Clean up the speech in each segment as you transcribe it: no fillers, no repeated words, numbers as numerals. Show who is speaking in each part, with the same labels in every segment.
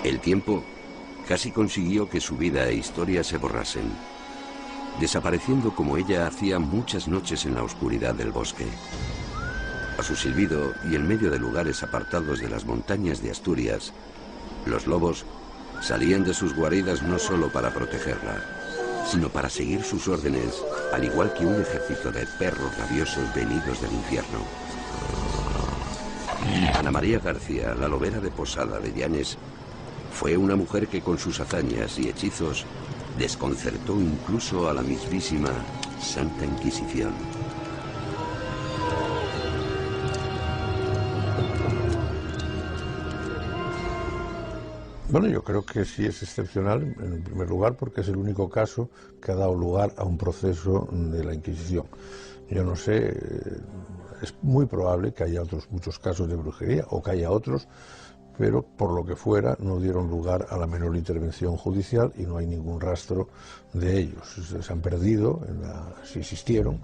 Speaker 1: El tiempo casi consiguió que su vida e historia se borrasen, desapareciendo como ella hacía muchas noches en la oscuridad del bosque. A su silbido y en medio de lugares apartados de las montañas de Asturias, los lobos salían de sus guaridas no solo para protegerla, sino para seguir sus órdenes, al igual que un ejército de perros rabiosos venidos del infierno. Ana María García, la lobera de Posada de Llanes, fue una mujer que con sus hazañas y hechizos desconcertó incluso a la mismísima Santa Inquisición.
Speaker 2: Bueno, yo creo que sí es excepcional, en primer lugar, porque es el único caso que ha dado lugar a un proceso de la Inquisición. Yo no sé, es muy probable que haya otros muchos casos de brujería, o que haya otros, pero por lo que fuera no dieron lugar a la menor intervención judicial y no hay ningún rastro de ellos. Se han perdido, si existieron,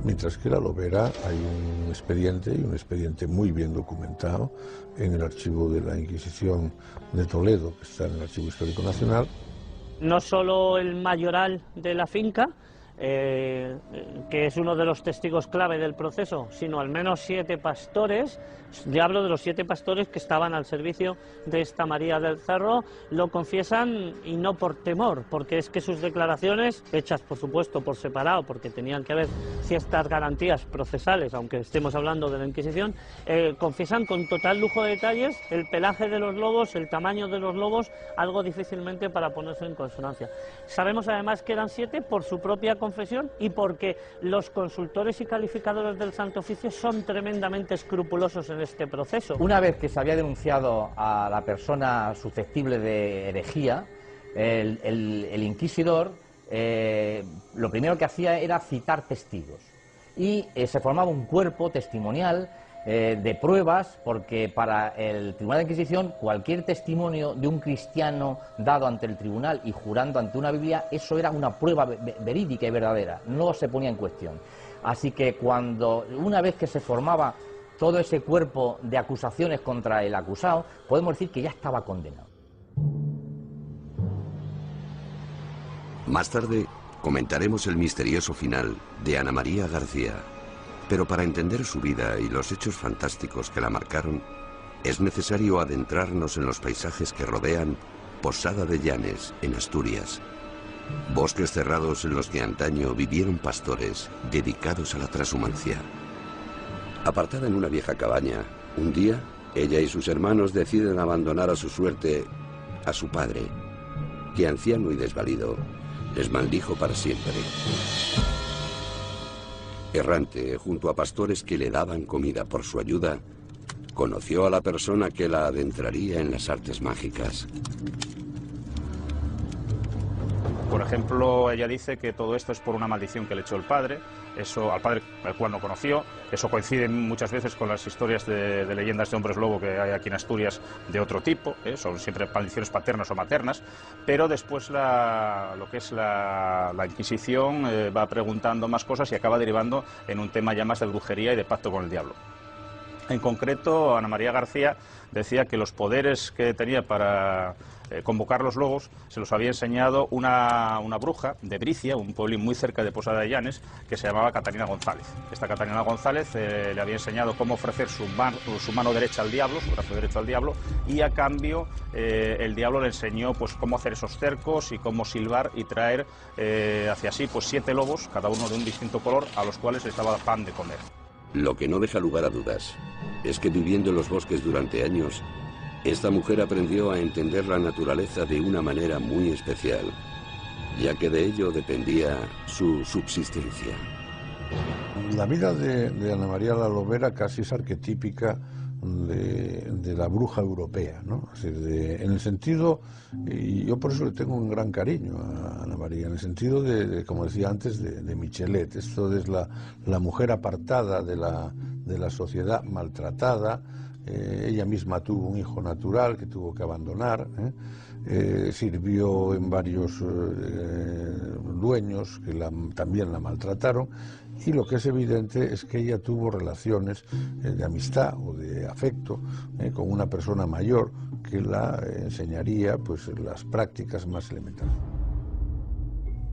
Speaker 2: mientras que la lobera hay un expediente, y un expediente muy bien documentado, en el archivo de la Inquisición de Toledo, que está en el Archivo Histórico Nacional.
Speaker 3: No solo el mayoral de la finca, que es uno de los testigos clave del proceso, sino al menos 7 pastores. Ya hablo de los 7 pastores que estaban al servicio de esta María del Cerro, lo confiesan, y no por temor, porque es que sus declaraciones, hechas por supuesto por separado, porque tenían que haber ciertas garantías procesales, aunque estemos hablando de la Inquisición, confiesan con total lujo de detalles el pelaje de los lobos, el tamaño de los lobos, algo difícilmente para ponerse en consonancia. Sabemos además que eran 7 por su propia confesión y porque los consultores y calificadores del Santo Oficio son tremendamente escrupulosos en este proceso.
Speaker 4: Una vez que se había denunciado a la persona susceptible de herejía, el inquisidor lo primero que hacía era citar testigos y se formaba un cuerpo testimonial de pruebas, porque para el Tribunal de Inquisición cualquier testimonio de un cristiano dado ante el tribunal y jurando ante una Biblia, eso era una prueba verídica y verdadera, no se ponía en cuestión. Así que una vez que se formaba todo ese cuerpo de acusaciones contra el acusado, podemos decir que ya estaba condenado.
Speaker 1: Más tarde comentaremos el misterioso final de Ana María García. Pero para entender su vida y los hechos fantásticos que la marcaron, es necesario adentrarnos en los paisajes que rodean Posada de Llanes, en Asturias. Bosques cerrados en los que antaño vivieron pastores dedicados a la trashumancia. Apartada en una vieja cabaña, un día, ella y sus hermanos deciden abandonar a su suerte a su padre, que anciano y desvalido, les maldijo para siempre. Errante, junto a pastores que le daban comida por su ayuda, conoció a la persona que la adentraría en las artes mágicas.
Speaker 5: Por ejemplo, ella dice que todo esto es por una maldición que le echó el padre, eso al padre al cual no conoció. Eso coincide muchas veces con las historias de leyendas de hombres lobo que hay aquí en Asturias de otro tipo, son siempre maldiciones paternas o maternas, pero después lo que es la Inquisición va preguntando más cosas y acaba derivando en un tema ya más de brujería y de pacto con el diablo. En concreto, Ana María García decía que los poderes que tenía para convocar los lobos se los había enseñado una bruja de Bricia, un pueblín muy cerca de Posada de Llanes, que se llamaba Catalina González. Esta Catalina González le había enseñado cómo ofrecer su mano derecha al diablo, su brazo derecho al diablo, y a cambio el diablo le enseñó pues cómo hacer esos cercos y cómo silbar y traer hacia sí pues 7 lobos, cada uno de un distinto color, a los cuales les daba pan de comer.
Speaker 1: Lo que no deja lugar a dudas es que viviendo en los bosques durante años, esta mujer aprendió a entender la naturaleza de una manera muy especial, ya que de ello dependía su subsistencia.
Speaker 2: La vida de Ana María la Lobera casi es arquetípica de la bruja europea, ¿no? Así en el sentido, y yo por eso le tengo un gran cariño a Ana María, en el sentido como decía antes, de Michelet. Esto es la mujer apartada de la sociedad, maltratada. Ella misma tuvo un hijo natural que tuvo que abandonar, sirvió en varios dueños que también la maltrataron, y lo que es evidente es que ella tuvo relaciones de amistad o de afecto con una persona mayor, que la enseñaría pues las prácticas más elementales.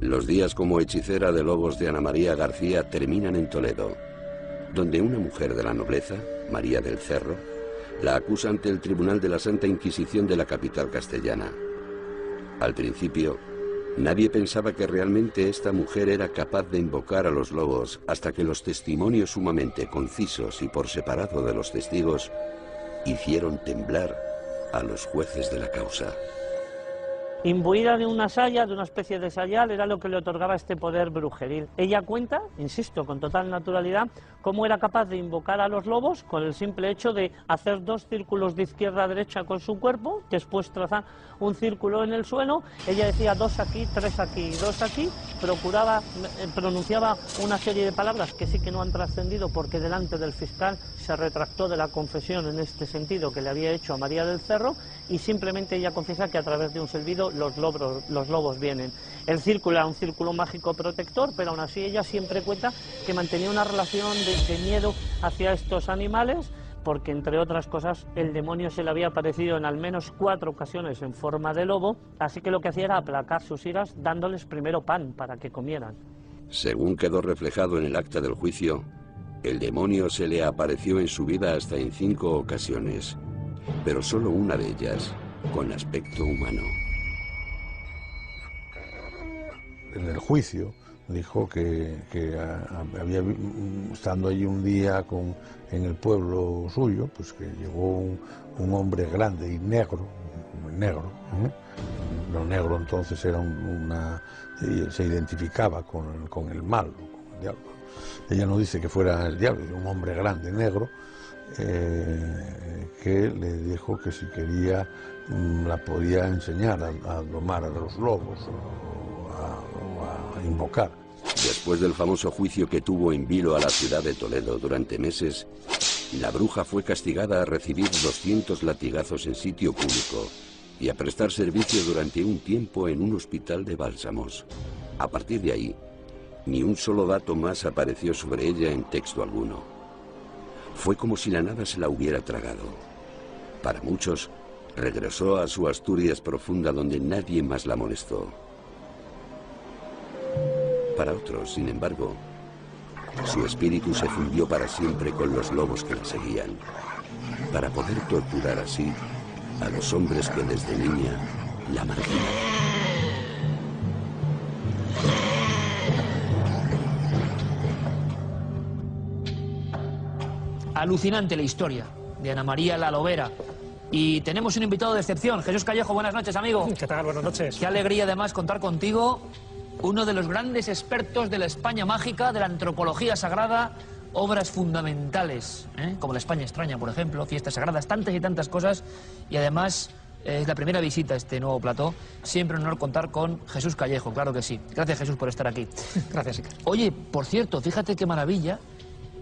Speaker 1: Los días como hechicera de lobos de Ana María García terminan en Toledo, donde una mujer de la nobleza, María del Cerro, la acusa ante el Tribunal de la Santa Inquisición de la capital castellana. Al principio, nadie pensaba que realmente esta mujer era capaz de invocar a los lobos hasta que los testimonios sumamente concisos y por separado de los testigos hicieron temblar a los jueces de la causa.
Speaker 3: Imbuida de una saya, de una especie de sayal, era lo que le otorgaba este poder brujeril. Ella cuenta, insisto, con total naturalidad, cómo era capaz de invocar a los lobos con el simple hecho de hacer 2 círculos de izquierda a derecha con su cuerpo, después trazar un círculo en el suelo. Ella decía 2 aquí, 3 aquí y 2 aquí, pronunciaba una serie de palabras que sí que no han trascendido porque delante del fiscal se retractó de la confesión en este sentido que le había hecho a María del Cerro, y simplemente ella confiesa que a través de un silbido los lobos vienen. El círculo era un círculo mágico protector, pero aún así ella siempre cuenta que mantenía una relación de miedo hacia estos animales, porque entre otras cosas el demonio se le había aparecido en al menos 4 ocasiones en forma de lobo, así que lo que hacía era aplacar sus iras dándoles primero pan para que comieran.
Speaker 1: Según quedó reflejado en el acta del juicio, el demonio se le apareció en su vida hasta en 5 ocasiones, pero solo una de ellas con aspecto humano.
Speaker 2: En el juicio dijo que había, estando allí un día en el pueblo suyo, pues que llegó un hombre grande y negro, Lo negro entonces era se identificaba con el mal, con el diablo. Ella no dice que fuera el diablo, era un hombre grande, negro, que le dijo que si quería la podía enseñar a domar a los lobos o a invocar.
Speaker 1: Después del famoso juicio que tuvo en vilo a la ciudad de Toledo durante meses, la bruja fue castigada a recibir 200 latigazos en sitio público y a prestar servicio durante un tiempo en un hospital de bálsamos. A partir de ahí, ni un solo dato más apareció sobre ella en texto alguno. Fue como si la nada se la hubiera tragado. Para muchos, regresó a su Asturias profunda donde nadie más la molestó. Para otros, sin embargo, su espíritu se fundió para siempre con los lobos que la seguían, para poder torturar así a los hombres que desde niña la marginaban.
Speaker 6: Alucinante la historia de Ana María la Lobera. Y tenemos un invitado de excepción, Jesús Callejo. Buenas noches, amigo.
Speaker 7: ¿Qué tal? Buenas noches.
Speaker 6: Qué alegría además contar contigo, uno de los grandes expertos de la España mágica, de la antropología sagrada, obras fundamentales, como la España extraña, por ejemplo, fiestas sagradas, tantas y tantas cosas. Y además es la primera visita a este nuevo plató. Siempre un honor contar con Jesús Callejo, claro que sí. Gracias, Jesús, por estar aquí.
Speaker 7: Gracias, Iker.
Speaker 6: Oye, por cierto, fíjate qué maravilla.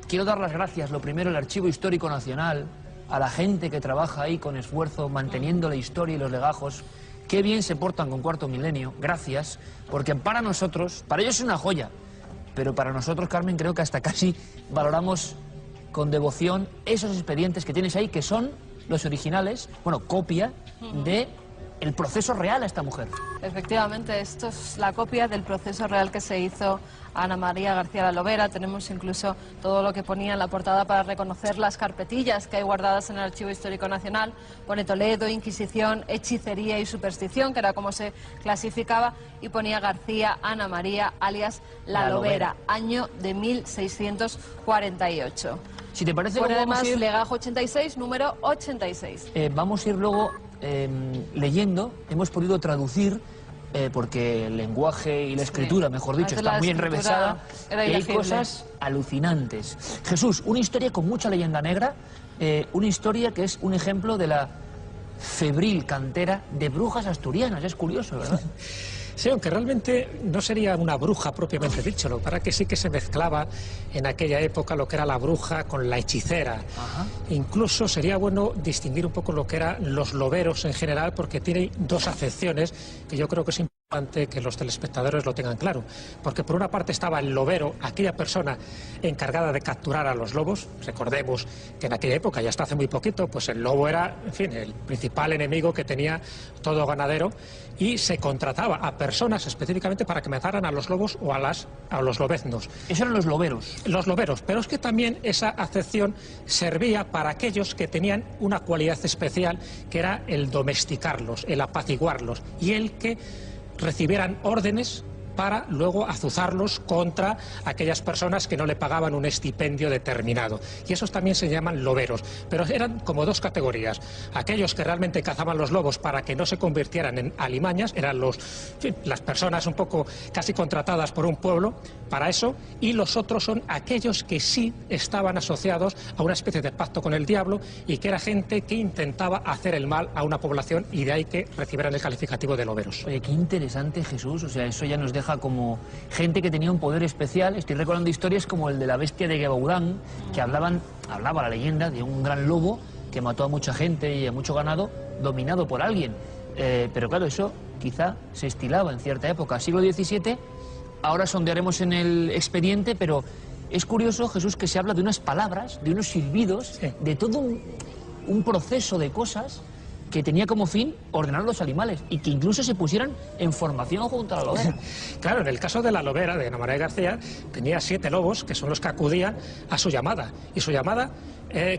Speaker 6: Quiero dar las gracias, lo primero, al Archivo Histórico Nacional, a la gente que trabaja ahí con esfuerzo, manteniendo la historia y los legajos. Qué bien se portan con Cuarto Milenio, gracias, porque para nosotros, para ellos es una joya, pero para nosotros, Carmen, creo que hasta casi valoramos con devoción esos expedientes que tienes ahí, que son los originales, bueno, copia de el proceso real a esta mujer.
Speaker 8: Efectivamente, esto es la copia del proceso real que se hizo a Ana María García la Lobera. Tenemos incluso todo lo que ponía en la portada para reconocer las carpetillas que hay guardadas en el Archivo Histórico Nacional. Pone Toledo, Inquisición, Hechicería y Superstición, que era como se clasificaba, y ponía García Ana María, alias la Lobera, año de 1648.
Speaker 6: Si te parece,
Speaker 8: pone además
Speaker 6: vamos a ir...
Speaker 8: legajo 86, número 86.
Speaker 6: Vamos a ir luego leyendo. Hemos podido traducir, porque el lenguaje y la escritura, mejor dicho, está muy enrevesada, y hay cosas alucinantes. Jesús, una historia con mucha leyenda negra, una historia que es un ejemplo de la febril cantera de brujas asturianas. Es curioso, ¿verdad?
Speaker 7: Sí, aunque realmente no sería una bruja propiamente dicho, lo que pasa es que sí que se mezclaba en aquella época lo que era la bruja con la hechicera. Ajá. Incluso sería bueno distinguir un poco lo que eran los loberos en general, porque tiene 2 acepciones que yo creo que es importante. importante que los telespectadores lo tengan claro, porque por una parte estaba el lobero, aquella persona encargada de capturar a los lobos. Recordemos que en aquella época, ya hasta hace muy poquito, pues el lobo era, en fin, el principal enemigo que tenía todo ganadero, y se contrataba a personas específicamente para que mataran a los lobos o a los lobeznos.
Speaker 6: Esos eran los loberos.
Speaker 7: Los loberos, pero es que también esa acepción servía para aquellos que tenían una cualidad especial, que era el domesticarlos, el apaciguarlos, y el que recibieran órdenes para luego azuzarlos contra aquellas personas que no le pagaban un estipendio determinado. Y esos también se llaman loberos. Pero eran como dos categorías. Aquellos que realmente cazaban los lobos para que no se convirtieran en alimañas, eran las personas un poco casi contratadas por un pueblo para eso, y los otros son aquellos que sí estaban asociados a una especie de pacto con el diablo, y que era gente que intentaba hacer el mal a una población, y de ahí que recibieran el calificativo de loberos.
Speaker 6: Oye, qué interesante, Jesús. O sea, eso ya nos deja como gente que tenía un poder especial. Estoy recordando historias como el de la bestia de Gebaudán, que hablaba la leyenda de un gran lobo que mató a mucha gente y a mucho ganado dominado por alguien. Pero claro, eso quizá se estilaba en cierta época, siglo XVII. Ahora sondearemos en el expediente, pero es curioso, Jesús, que se habla de unas palabras, de unos silbidos, sí, de todo un proceso de cosas que tenía como fin ordenar los animales, y que incluso se pusieran en formación junto a la lobera.
Speaker 7: Claro, en el caso de la lobera de Ana María García, tenía 7 lobos, que son los que acudían a su llamada, y su llamada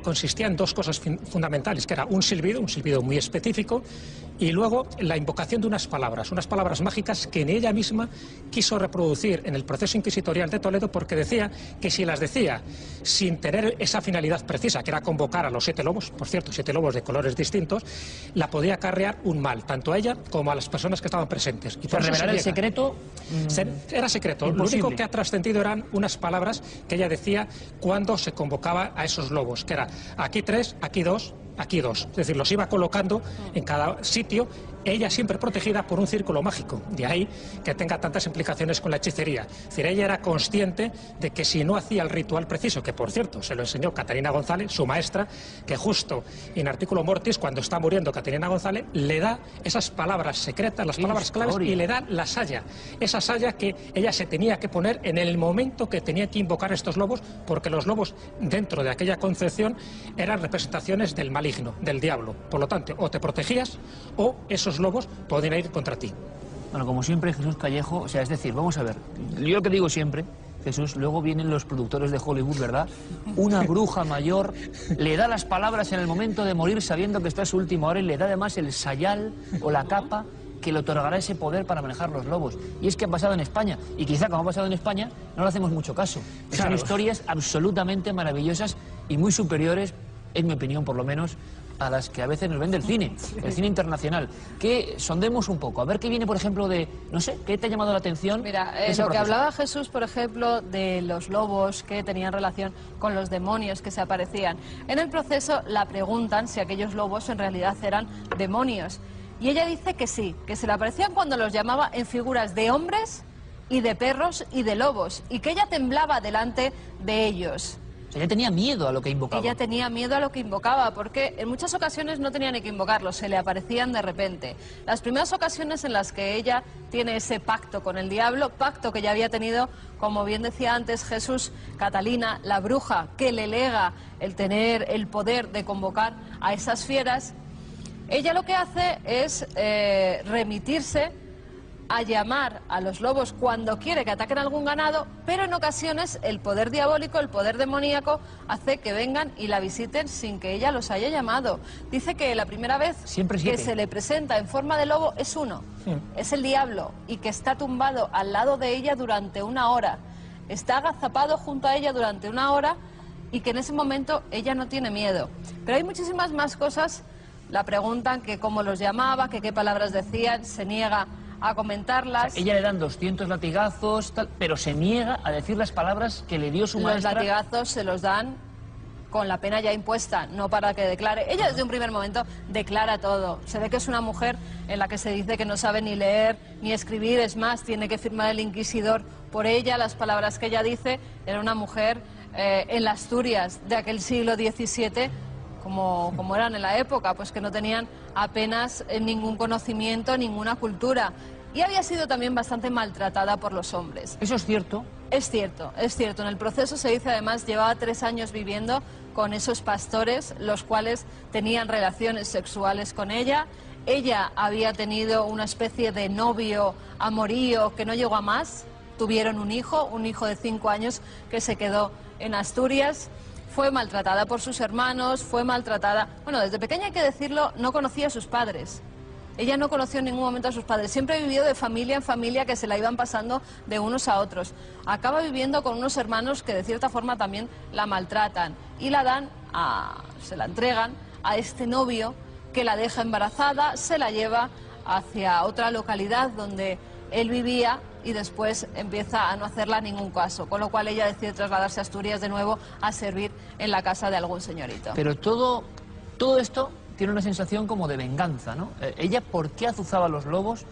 Speaker 7: consistía en dos cosas fundamentales, que era un silbido muy específico, y luego la invocación de unas palabras mágicas que en ella misma quiso reproducir en el proceso inquisitorial de Toledo, porque decía que si las decía sin tener esa finalidad precisa, que era convocar a los 7 lobos, por cierto, 7 lobos de colores distintos, la podía acarrear un mal, tanto a ella como a las personas que estaban presentes.
Speaker 6: Y por revelar el secreto...
Speaker 7: Era secreto.
Speaker 6: Imposible.
Speaker 7: Lo único que ha trascendido eran unas palabras que ella decía cuando se convocaba a esos lobos, que era aquí 3, aquí 2, aquí 2. Es decir, los iba colocando en cada sitio, ella siempre protegida por un círculo mágico. De ahí que tenga tantas implicaciones con la hechicería. Es decir, ella era consciente de que si no hacía el ritual preciso, que por cierto se lo enseñó Catarina González, su maestra, que justo en Artículo Mortis, cuando está muriendo Catarina González, le da esas palabras secretas, las palabras claves, y le da la saya. Esa saya que ella se tenía que poner en el momento que tenía que invocar estos lobos, porque los lobos, dentro de aquella concepción, eran representaciones del maligno, del diablo. Por lo tanto, o te protegías, o esos lobos podían ir contra ti.
Speaker 6: Bueno, como siempre, Jesús Callejo, o sea, es decir, vamos a ver, yo lo que digo siempre, Jesús, luego vienen los productores de Hollywood, ¿verdad? Una bruja mayor le da las palabras en el momento de morir, sabiendo que está en su última hora, y le da además el sayal o la capa que le otorgará ese poder para manejar los lobos. Y es que ha pasado en España, y quizá como ha pasado en España no le hacemos mucho caso. Claro. Son historias absolutamente maravillosas y muy superiores, en mi opinión por lo menos, a las que a veces nos vende el cine internacional. Que sondemos un poco, a ver qué viene, por ejemplo, de, no sé, ¿qué te ha llamado la atención?
Speaker 8: Mira, lo que hablaba Jesús, por ejemplo, de los lobos que tenían relación con los demonios que se aparecían. En el proceso la preguntan si aquellos lobos en realidad eran demonios. Y ella dice que sí, que se le aparecían cuando los llamaba en figuras de hombres y de perros y de lobos, y que ella temblaba delante de ellos.
Speaker 6: O sea, ella tenía miedo a lo que invocaba.
Speaker 8: Ella tenía miedo a lo que invocaba, porque en muchas ocasiones no tenía ni que invocarlos, se le aparecían de repente. Las primeras ocasiones en las que ella tiene ese pacto con el diablo, pacto que ya había tenido, como bien decía antes Jesús, Catalina, la bruja, que le lega el tener el poder de convocar a esas fieras, ella lo que hace es remitirse a llamar a los lobos cuando quiere que ataquen algún ganado, pero en ocasiones el poder diabólico, el poder demoníaco, hace que vengan y la visiten sin que ella los haya llamado. Dice que la primera vez que se le presenta en forma de lobo es uno, es el diablo, y que está tumbado al lado de ella durante 1 hora, está agazapado junto a ella durante 1 hora, y que en ese momento ella no tiene miedo. Pero hay muchísimas más cosas. La preguntan que cómo los llamaba, que qué palabras decían, se niega a comentarlas.
Speaker 6: O sea, ella le dan 200 latigazos, tal, pero se niega a decir las palabras que le dio su maestra.
Speaker 8: Los latigazos se los dan con la pena ya impuesta, no para que declare. Ella desde un primer momento declara todo. Se ve que es una mujer en la que se dice que no sabe ni leer ni escribir, es más, tiene que firmar el inquisidor por ella. Las palabras que ella dice, era una mujer en las Asturias de aquel siglo XVII, como eran en la época, pues que no tenían apenas ningún conocimiento, ninguna cultura. y había sido también bastante maltratada por los hombres.
Speaker 6: ¿Eso es cierto?
Speaker 8: Es cierto, es cierto. En el proceso se dice además llevaba 3 años viviendo con esos pastores, los cuales tenían relaciones sexuales con ella. Ella había tenido una especie de novio amorío que no llegó a más. Tuvieron un hijo de 5 años que se quedó en Asturias. Fue maltratada por sus hermanos, fue maltratada... Bueno, desde pequeña, hay que decirlo, no conocía a sus padres. Ella no conoció en ningún momento a sus padres. Siempre vivió de familia en familia, que se la iban pasando de unos a otros. Acaba viviendo con unos hermanos que de cierta forma también la maltratan. Y se la entregan a este novio que la deja embarazada, se la lleva hacia otra localidad donde él vivía y después empieza a no hacerla ningún caso, con lo cual ella decide trasladarse a Asturias de nuevo a servir en la casa de algún señorito.
Speaker 6: Pero todo esto tiene una sensación como de venganza, ¿no? ¿Ella por qué azuzaba a los lobos?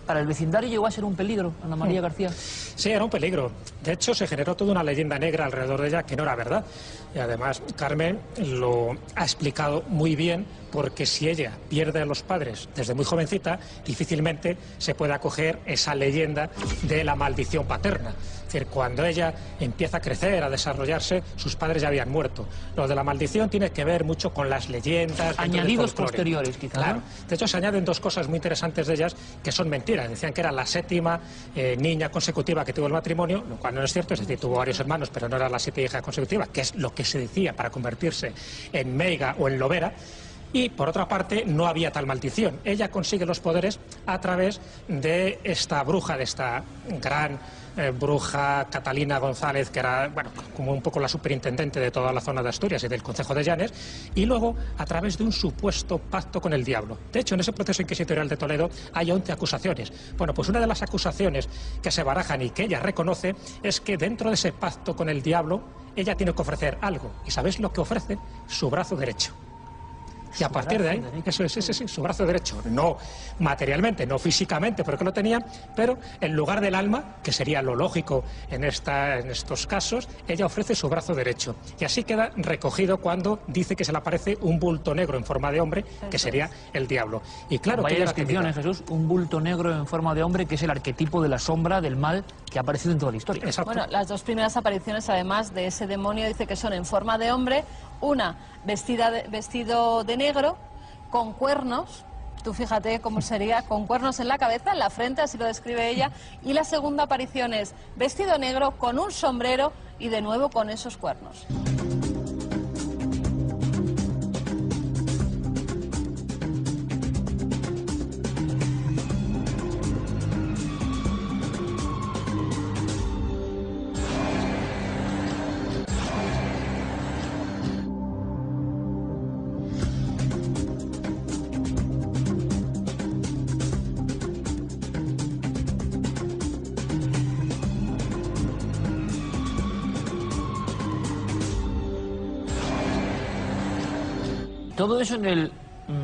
Speaker 6: Para el vecindario llegó a ser un peligro, Ana María García.
Speaker 7: Sí, era un peligro. De hecho, se generó toda una leyenda negra alrededor de ella que no era verdad. Y además, Carmen lo ha explicado muy bien, porque si ella pierde a los padres desde muy jovencita, difícilmente se puede acoger esa leyenda de la maldición paterna. Es decir, cuando ella empieza a crecer, a desarrollarse, sus padres ya habían muerto. Lo de la maldición tiene que ver mucho con las leyendas...
Speaker 6: Añadidos posteriores, quizás.
Speaker 7: Claro. De hecho, se añaden 2 cosas muy interesantes de ellas que son mentiras. Decían que era la 7ª niña consecutiva que tuvo el matrimonio, lo cual no es cierto. Es decir, tuvo varios hermanos, pero no era la 7ª hija consecutiva, que es lo que se decía para convertirse en meiga o en lobera. Y, por otra parte, no había tal maldición. Ella consigue los poderes a través de esta bruja, de esta gran bruja Catalina González, que era, bueno, como un poco la superintendente de toda la zona de Asturias y del concejo de Llanes, y luego a través de un supuesto pacto con el diablo. De hecho, en ese proceso inquisitorial de Toledo hay 11 acusaciones. Bueno, pues una de las acusaciones que se barajan y que ella reconoce es que dentro de ese pacto con el diablo ella tiene que ofrecer algo. ¿Y sabéis lo que ofrece? Su brazo derecho. Y a partir de ahí, eso es, sí, su brazo derecho, no materialmente, no físicamente, porque lo tenía, pero en lugar del alma, que sería lo lógico en estos casos, ella ofrece su brazo derecho. Y así queda recogido cuando dice que se le aparece un bulto negro en forma de hombre, que sería el diablo. Y claro,
Speaker 6: vaya descripción, Jesús, un bulto negro en forma de hombre, que es el arquetipo de la sombra, del mal, que ha aparecido en toda la historia.
Speaker 7: Exacto.
Speaker 8: Bueno, las 2 primeras apariciones, además de ese demonio, dice que son en forma de hombre, una vestido de negro, con cuernos, tú fíjate cómo sería, con cuernos en la cabeza, en la frente, así lo describe ella, y la segunda aparición es vestido negro, con un sombrero y de nuevo con esos cuernos.
Speaker 6: Todo eso en el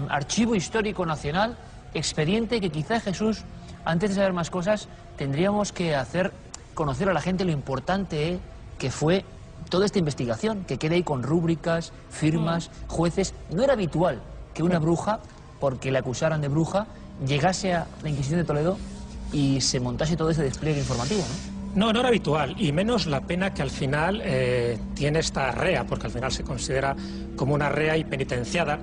Speaker 6: Archivo Histórico Nacional, expediente que quizá, Jesús, antes de saber más cosas, tendríamos que hacer conocer a la gente lo importante que fue toda esta investigación, que quede ahí con rúbricas, firmas, jueces. No era habitual que una bruja, porque la acusaran de bruja, llegase a la Inquisición de Toledo y se montase todo ese despliegue informativo, ¿no?
Speaker 7: No, no era habitual, y menos la pena que al final tiene esta rea, porque al final se considera como una rea y penitenciada,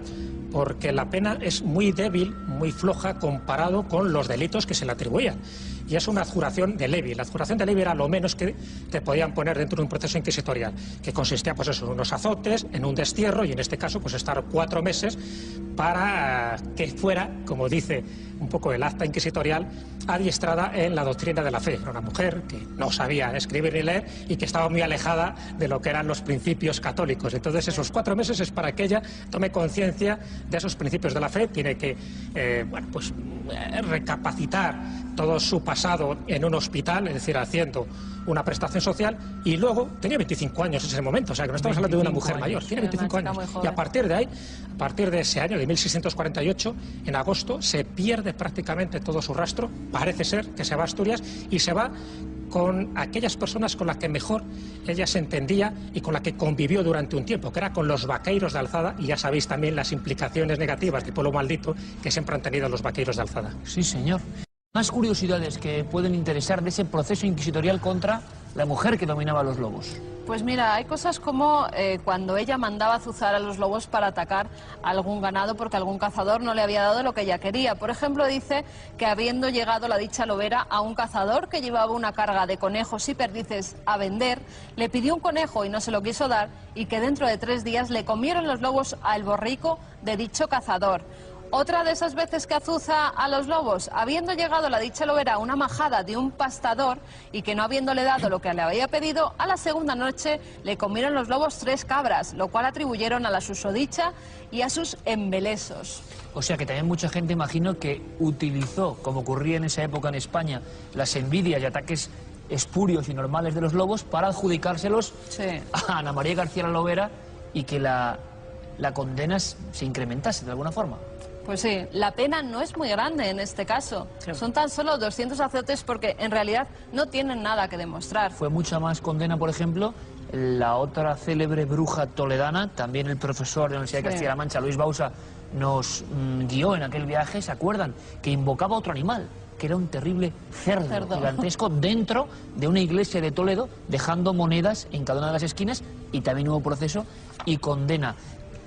Speaker 7: porque la pena es muy débil, muy floja, comparado con los delitos que se le atribuían. Y es una adjuración de levi. La adjuración de levi era lo menos que te podían poner dentro de un proceso inquisitorial, que consistía pues eso, en unos azotes, en un destierro, y en este caso pues estar 4 meses para que fuera, como dice un poco el acta inquisitorial, adiestrada en la doctrina de la fe. Era una mujer que no sabía escribir ni leer y que estaba muy alejada de lo que eran los principios católicos. Entonces esos 4 meses es para que ella tome conciencia de esos principios de la fe. Tiene que recapacitar todo su pasado en un hospital, es decir, haciendo una prestación social, y luego tenía 25 años en ese momento, o sea que no estamos hablando de una mujer mayor, tiene 25 años. Y a partir de ahí, a partir de ese año, de 1648, en agosto, se pierde prácticamente todo su rastro. Parece ser que se va a Asturias y se va con aquellas personas con las que mejor ella se entendía y con las que convivió durante un tiempo, que era con los vaqueiros de Alzada, y ya sabéis también las implicaciones negativas del pueblo maldito que siempre han tenido los vaqueiros de Alzada.
Speaker 6: Sí, señor. Más curiosidades que pueden interesar de ese proceso inquisitorial contra la mujer que dominaba los lobos.
Speaker 8: Pues mira, hay cosas como cuando ella mandaba azuzar a los lobos para atacar a algún ganado porque algún cazador no le había dado lo que ella quería. Por ejemplo, dice que habiendo llegado la dicha lobera a un cazador que llevaba una carga de conejos y perdices a vender, le pidió un conejo y no se lo quiso dar, y que dentro de 3 días le comieron los lobos al borrico de dicho cazador. Otra de esas veces que azuza a los lobos, habiendo llegado la dicha lobera a una majada de un pastador y que no habiéndole dado lo que le había pedido, a la segunda noche le comieron los lobos 3 cabras, lo cual atribuyeron a la susodicha y a sus embelesos.
Speaker 6: O sea que también mucha gente, imagino, que utilizó, como ocurría en esa época en España, las envidias y ataques espurios y normales de los lobos para adjudicárselos a Ana María García la Lobera y que la condena se incrementase de alguna forma.
Speaker 8: Pues sí, la pena no es muy grande en este caso. Son tan solo 200 azotes porque en realidad no tienen nada que demostrar.
Speaker 6: Fue mucha más condena, por ejemplo, la otra célebre bruja toledana, también el profesor de la Universidad de Castilla-La Mancha, Luis Bausa, nos guió en aquel viaje, ¿se acuerdan? Que invocaba otro animal, que era un terrible cerdo gigantesco dentro de una iglesia de Toledo, dejando monedas en cada una de las esquinas, y también hubo proceso y condena.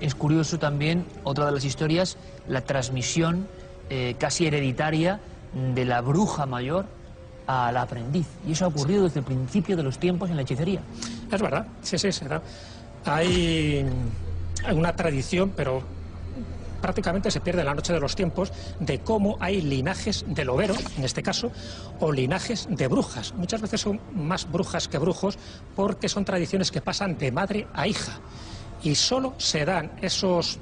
Speaker 6: Es curioso también, otra de las historias, la transmisión casi hereditaria de la bruja mayor a la aprendiz. Y eso ha ocurrido desde el principio de los tiempos en la hechicería.
Speaker 7: Es verdad, sí, es verdad. Hay una tradición, pero prácticamente se pierde en la noche de los tiempos, de cómo hay linajes de loberos, en este caso, o linajes de brujas. Muchas veces son más brujas que brujos porque son tradiciones que pasan de madre a hija. Y solo se dan esas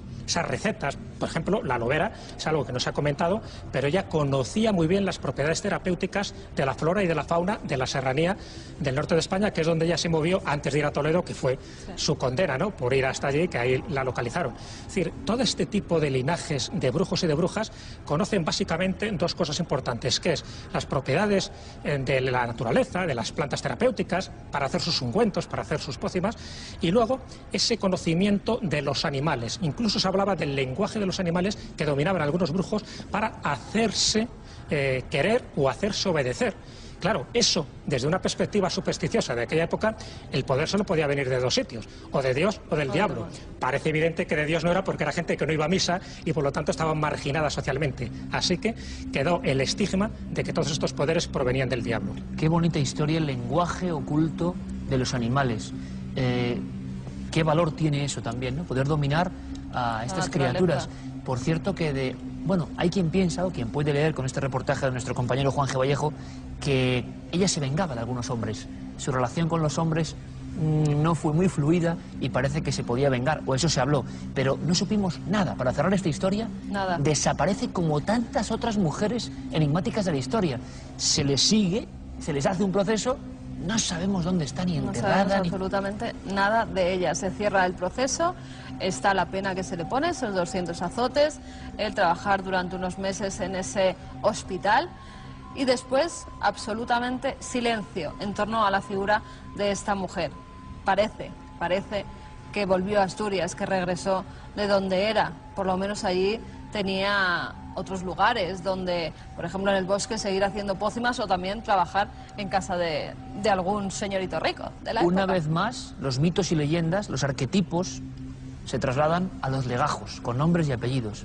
Speaker 7: recetas. Por ejemplo, la lobera es algo que no se ha comentado, pero ella conocía muy bien las propiedades terapéuticas de la flora y de la fauna de la serranía del norte de España, que es donde ella se movió antes de ir a Toledo, que fue su condena, ¿no?, por ir hasta allí, que ahí la localizaron. Es decir, todo este tipo de linajes de brujos y de brujas conocen básicamente 2 cosas importantes, que es las propiedades de la naturaleza, de las plantas terapéuticas, para hacer sus ungüentos, para hacer sus pócimas, y luego ese conocimiento de los animales. Incluso se hablaba del lenguaje de los animales que dominaban algunos brujos para hacerse querer o hacerse obedecer. Claro, eso, desde una perspectiva supersticiosa de aquella época, el poder solo podía venir de 2 sitios, o de Dios o del diablo. Parece evidente que de Dios no era, porque era gente que no iba a misa y por lo tanto estaba marginada socialmente. Así que quedó el estigma de que todos estos poderes provenían del diablo.
Speaker 6: Qué bonita historia, el lenguaje oculto de los animales. Qué valor tiene eso también, ¿no?, poder dominar a estas criaturas. Por cierto que bueno, hay quien piensa, o quien puede leer con este reportaje de nuestro compañero Juan G. Vallejo, que ella se vengaba de algunos hombres. Su relación con los hombres no fue muy fluida y parece que se podía vengar, o eso se habló, pero no supimos nada. Para cerrar esta historia, desaparece como tantas otras mujeres enigmáticas de la historia. Se les sigue, se les hace un proceso, no sabemos dónde está ni enterrada.
Speaker 8: No sabemos absolutamente nada de ella. Se cierra el proceso, está la pena que se le pone, esos 200 azotes, el trabajar durante unos meses en ese hospital, y después absolutamente silencio en torno a la figura de esta mujer. Parece que volvió a Asturias, que regresó de donde era. Por lo menos allí tenía otros lugares donde, por ejemplo, en el bosque, seguir haciendo pócimas, o también trabajar en casa de algún señorito rico de la época.
Speaker 6: Una vez más, los mitos y leyendas, los arquetipos, se trasladan a los legajos, con nombres y apellidos.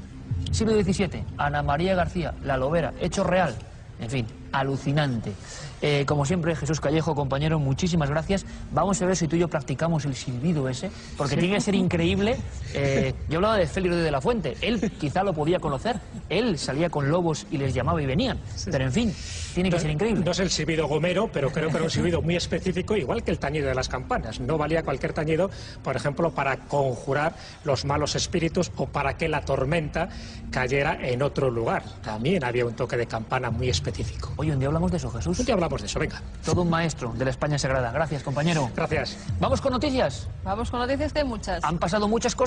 Speaker 6: Siglo XVII, Ana María García, la Lobera, hecho real. En fin, alucinante. Como siempre, Jesús Callejo, compañero, muchísimas gracias. Vamos a ver si tú y yo practicamos el silbido ese, porque tiene que ser increíble. Yo hablaba de Félix de la Fuente, él quizá lo podía conocer, él salía con lobos y les llamaba y venían, pero en fin, tiene que ser increíble.
Speaker 7: No es el silbido gomero, pero creo que era un silbido muy específico, igual que el tañido de las campanas. No valía cualquier tañido, por ejemplo, para conjurar los malos espíritus o para que la tormenta cayera en otro lugar. También había un toque de campana muy específico.
Speaker 6: Oye, un día hablamos de eso, Jesús.
Speaker 7: Un día hablamos de eso, venga.
Speaker 6: Todo un maestro de la España Sagrada. Gracias, compañero.
Speaker 7: Gracias.
Speaker 6: ¿Vamos con noticias?
Speaker 8: Vamos con noticias, que hay muchas.
Speaker 6: Han pasado muchas cosas.